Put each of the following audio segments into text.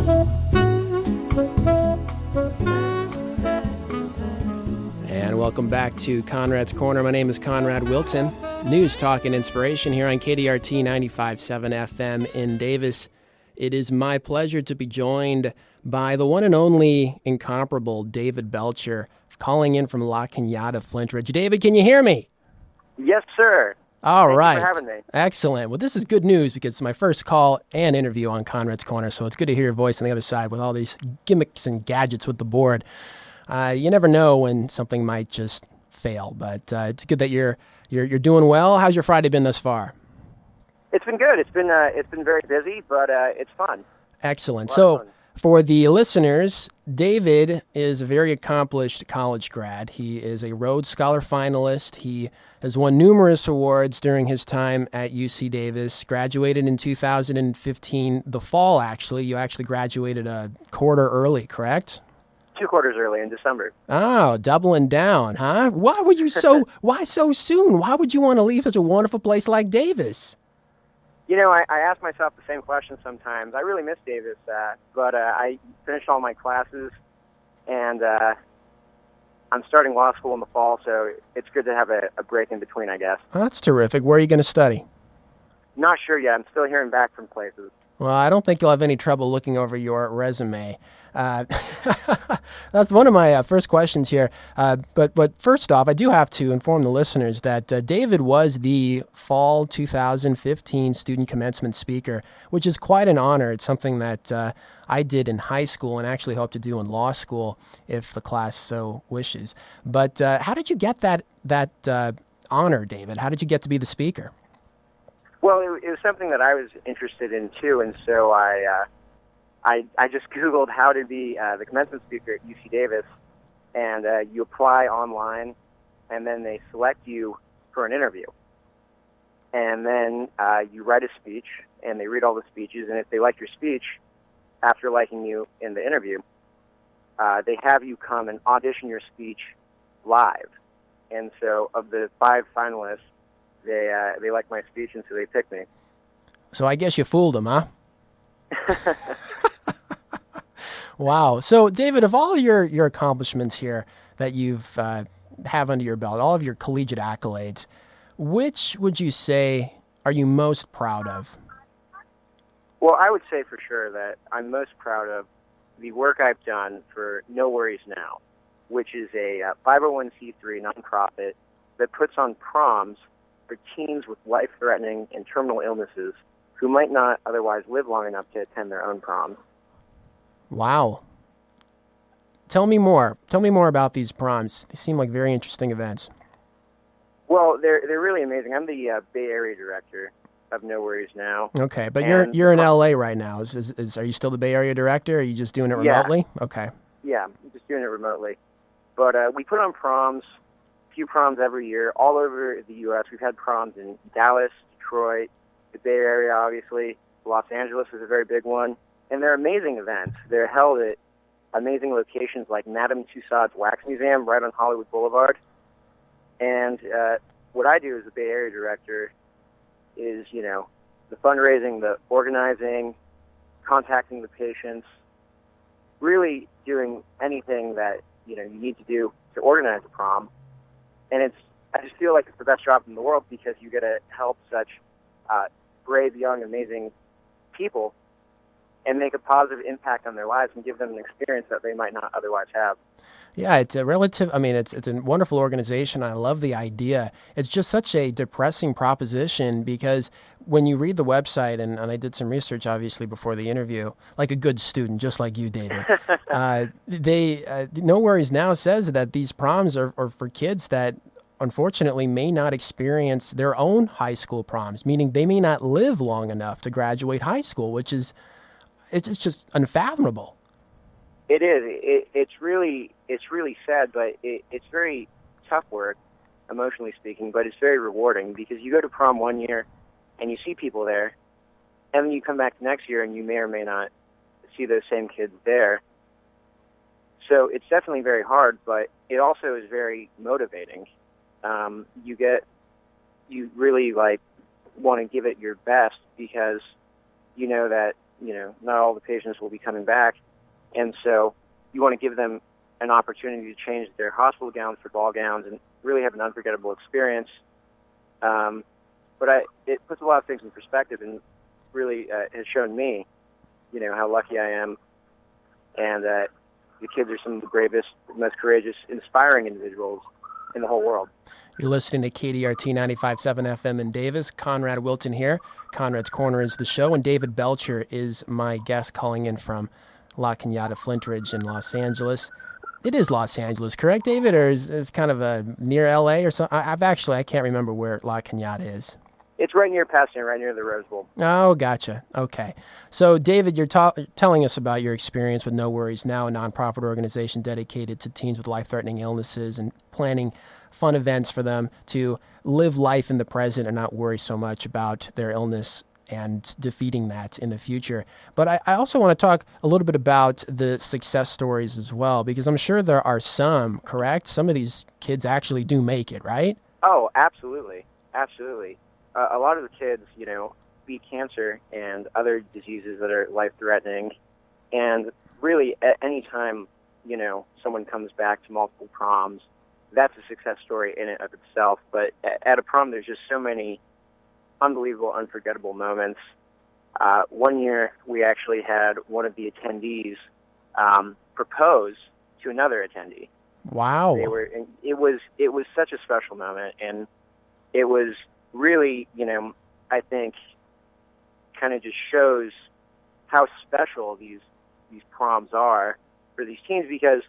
And welcome back to Conrad's Corner. My name is Conrad Wilton. News, talk, and inspiration here on KDRT 95.7 FM in Davis. It is my pleasure to be joined by the one and only incomparable David Belcher, calling in from La Cañada, Flint Ridge. David, can you hear me? Yes, sir. All right. Thank you for having me. Excellent. Well, this is good news because it's my first call and interview on Conrad's Corner, so it's good to hear your voice on the other side with all these gimmicks and gadgets with the board. You never know when something might just fail, but it's good that you're doing well. How's your Friday been thus far? It's been good. It's been very busy, but it's fun. Excellent. So, for the listeners, David is a very accomplished college grad. He is a Rhodes Scholar finalist. He has won numerous awards during his time at UC Davis. Graduated in 2015, the fall actually. You actually graduated a quarter early, correct? 2 quarters early in December. Oh, doubling down, huh? Why so soon? Why would you want to leave such a wonderful place like Davis? You know, I ask myself the same question sometimes. I really miss Davis, but I finished all my classes, and I'm starting law school in the fall, so it's good to have a break in between, I guess. Oh, that's terrific. Where are you going to study? Not sure yet. I'm still hearing back from places. Well, I don't think you'll have any trouble looking over your resume. That's one of my first questions here. But first off, I do have to inform the listeners that David was the fall 2015 student commencement speaker, which is quite an honor. It's something that I did in high school and actually hope to do in law school if the class so wishes. But how did you get that honor, David? How did you get to be the speaker? Well, it was something that I was interested in too, and so I just Googled how to be the commencement speaker at UC Davis, and you apply online, and then they select you for an interview. And then you write a speech, and they read all the speeches, and if they like your speech, after liking you in the interview, they have you come and audition your speech live. And so of the 5 finalists, they liked my speech, and so they picked me. So I guess you fooled them, huh? Wow. So, David, of all your accomplishments here that you've have under your belt, all of your collegiate accolades, which would you say are you most proud of? Well, I would say for sure that I'm most proud of the work I've done for No Worries Now, which is a 501c3 nonprofit that puts on proms for teens with life-threatening and terminal illnesses who might not otherwise live long enough to attend their own proms. Wow. Tell me more. Tell me more about these proms. They seem like very interesting events. Well, they're really amazing. I'm the Bay Area Director of No Worries Now. Okay, but you're in LA right now. Are you still the Bay Area Director, or are you just doing it remotely? Yeah. Okay. Yeah, I'm just doing it remotely. But we put on proms, a few proms every year, all over the U.S. We've had proms in Dallas, Detroit, the Bay Area, obviously. Los Angeles is a very big one. And they're amazing events. They're held at amazing locations like Madame Tussauds Wax Museum right on Hollywood Boulevard. And what I do as the Bay Area Director is, the fundraising, the organizing, contacting the patients, really doing anything that, you need to do to organize a prom. And I just feel like it's the best job in the world because you get to help such brave, young, amazing people and make a positive impact on their lives and give them an experience that they might not otherwise have. Yeah, it's a it's a wonderful organization. I love the idea. It's just such a depressing proposition because when you read the website, and I did some research obviously before the interview, like a good student, just like you, David, No Worries Now says that these proms are for kids that unfortunately may not experience their own high school proms, meaning they may not live long enough to graduate high school, which is it's just unfathomable. It is. It's really sad, but it's very tough work, emotionally speaking, but it's very rewarding because you go to prom one year and you see people there, and then you come back next year and you may or may not see those same kids there. So it's definitely very hard, but it also is very motivating. You really want to give it your best because you know that not all the patients will be coming back. And so you want to give them an opportunity to change their hospital gowns for ball gowns and really have an unforgettable experience. But it puts a lot of things in perspective and really has shown me, how lucky I am, and that the kids are some of the bravest, most courageous, inspiring individuals in the whole world. You're listening to KDRT 95.7 FM in Davis. Conrad Wilton here. Conrad's Corner is the show, and David Belcher is my guest calling in from La Cañada Flintridge in Los Angeles. It is Los Angeles, correct, David, or is kind of near L.A. or something? I can't remember where La Cañada is. It's right near Pasadena, right near the Rose Bowl. Oh, gotcha. Okay. So, David, you're telling us about your experience with No Worries Now, a nonprofit organization dedicated to teens with life-threatening illnesses and planning fun events for them to live life in the present and not worry so much about their illness and defeating that in the future. But I also want to talk a little bit about the success stories as well, because I'm sure there are some, correct? Some of these kids actually do make it, right? Oh, absolutely. Absolutely. A lot of the kids, beat cancer and other diseases that are life-threatening. And really, at any time, someone comes back to multiple proms, that's a success story in and of itself. But at a prom, there's just so many unbelievable, unforgettable moments. One year, we actually had one of the attendees propose to another attendee. Wow! It was such a special moment, and it was really, I think, kind of just shows how special these proms are for these teens, because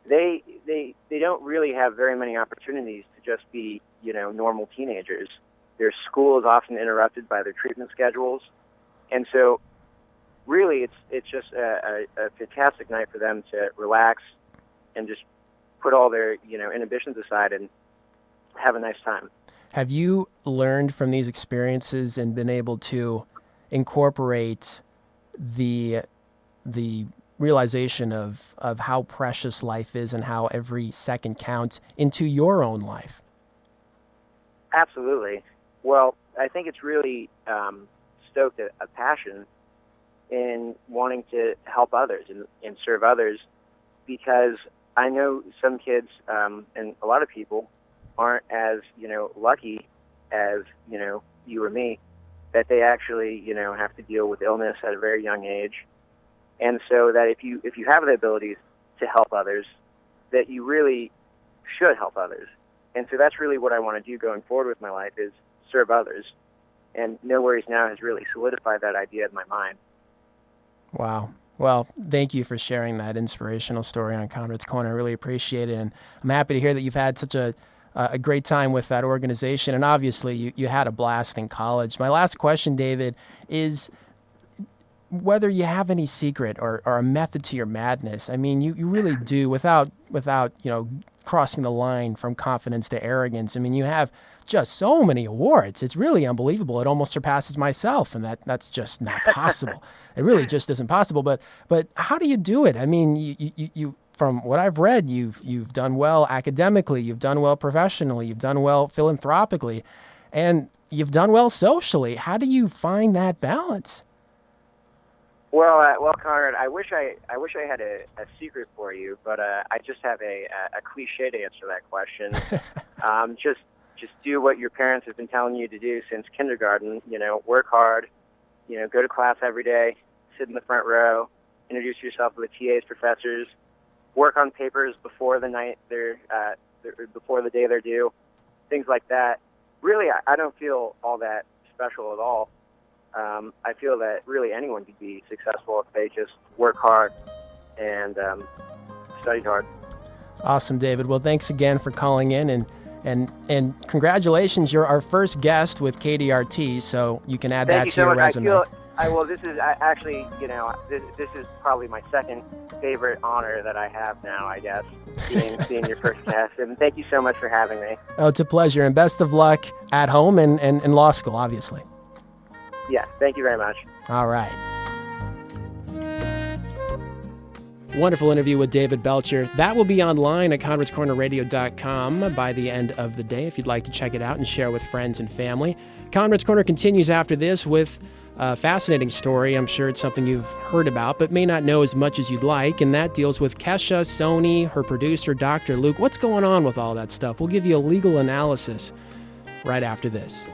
they don't really have very many opportunities to just be, normal teenagers. Their school is often interrupted by their treatment schedules. And so really it's just a fantastic night for them to relax and just put all their, inhibitions aside and have a nice time. Have you learned from these experiences and been able to incorporate the realization of how precious life is and how every second counts into your own life? Absolutely. Well, I think it's really stoked a passion in wanting to help others and serve others, because I know some kids and a lot of people aren't as, lucky as, you or me, that they actually, have to deal with illness at a very young age. And so that if you have the abilities to help others, that you really should help others. And so that's really what I want to do going forward with my life, is serve others. And No Worries Now has really solidified that idea in my mind. Wow. Well, thank you for sharing that inspirational story on Conrad's Corner. I really appreciate it. And I'm happy to hear that you've had such a great time with that organization. And obviously, you had a blast in college. My last question, David, is whether you have any secret or a method to your madness. I mean, you really do, without crossing the line from confidence to arrogance. I mean, you have just so many awards. It's really unbelievable. It almost surpasses myself, and that's just not possible. It really just isn't possible. But how do you do it? I mean, you from what I've read, you've done well academically, you've done well professionally, you've done well philanthropically, and you've done well socially. How do you find that balance? Well, Conrad, I wish I had a secret for you, but I just have a cliche to answer that question. Just do what your parents have been telling you to do since kindergarten. Work hard. Go to class every day. Sit in the front row. Introduce yourself to the TAs, professors. Work on papers before the night before the day they're due. Things like that. Really, I don't feel all that special at all. I feel that really anyone could be successful if they just work hard and studied hard. Awesome, David. Well, thanks again for calling in, and congratulations. You're our first guest with KDRT, so you can add that to your resume. This is actually, this is probably my second favorite honor that I have now, I guess, being your first guest. And thank you so much for having me. Oh, it's a pleasure, and best of luck at home and in law school, obviously. Yeah, thank you very much. All right. Wonderful interview with David Belcher. That will be online at conradscornerradio.com by the end of the day if you'd like to check it out and share with friends and family. Conrad's Corner continues after this with fascinating story. I'm sure it's something you've heard about, but may not know as much as you'd like, and that deals with Kesha, Sony, her producer, Dr. Luke. What's going on with all that stuff? We'll give you a legal analysis right after this.